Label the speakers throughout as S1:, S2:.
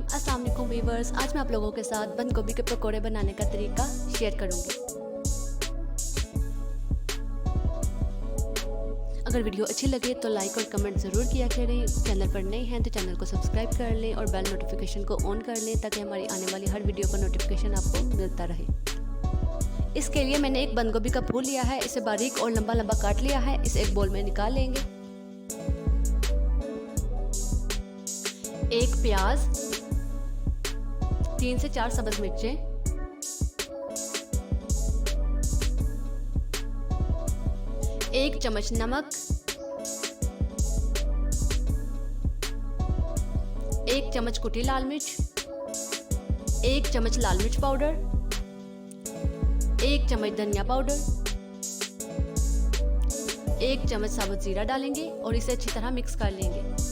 S1: अस्सलाम वालेकुम व्यूअर्स। आज मैं आप लोगों के साथ बंद गोभी के पकोड़े बनाने का तरीका शेयर करूंगी। अगर वीडियो अच्छी लगे तो लाइक और कमेंट ज़रूर किया करें। चैनल पर नए हैं तो चैनल को सब्सक्राइब कर लें और बेल नोटिफिकेशन को ऑन कर लें ताकि हमारी आने वाली हर वीडियो का नोटिफिकेशन आपको मिलता रहे। इसके लिए मैंने एक बंद गोभी का फूल लिया है, इसे बारीक और लंबा लंबा काट लिया है। इसे एक बोल में निकाल लेंगे। एक प्याज, 3 से 4 सब्ज़ मिर्चें, एक चम्मच नमक, एक चम्मच कुटी लाल मिर्च, एक चम्मच लाल मिर्च पाउडर, एक चम्मच धनिया पाउडर, एक चम्मच साबुत जीरा डालेंगे और इसे अच्छी तरह मिक्स कर लेंगे।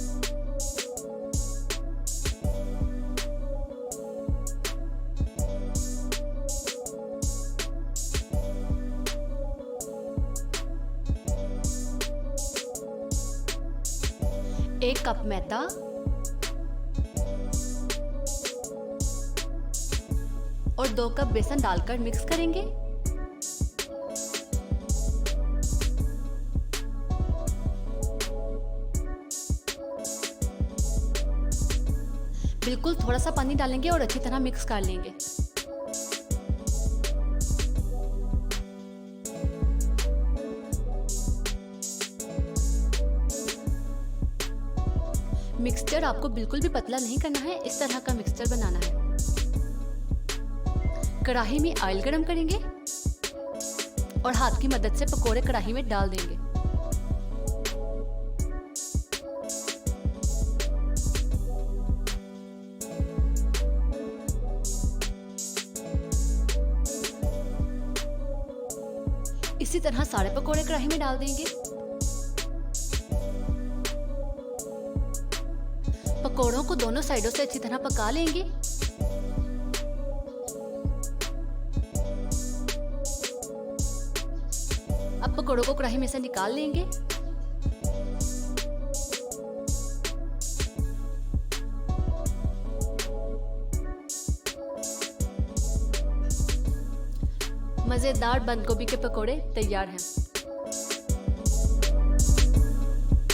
S1: एक कप मैदा, और 2 कप बेसन डालकर मिक्स करेंगे। बिल्कुल थोड़ा सा पानी डालेंगे और अच्छी तरह मिक्स कर लेंगे। मिक्सचर आपको बिल्कुल भी पतला नहीं करना है, इस तरह का मिक्सचर बनाना है। कढ़ाई में ऑयल गरम करेंगे और हाथ की मदद से पकोड़े कढ़ाई में डाल देंगे। इसी तरह सारे पकोड़े कढ़ाई में डाल देंगे। पकोड़ों को दोनों साइडों से अच्छी तरह पका लेंगे। अब पकोड़ों को कढ़ाई में से निकाल लेंगे। मज़ेदार बंद गोभी के पकोड़े तैयार हैं।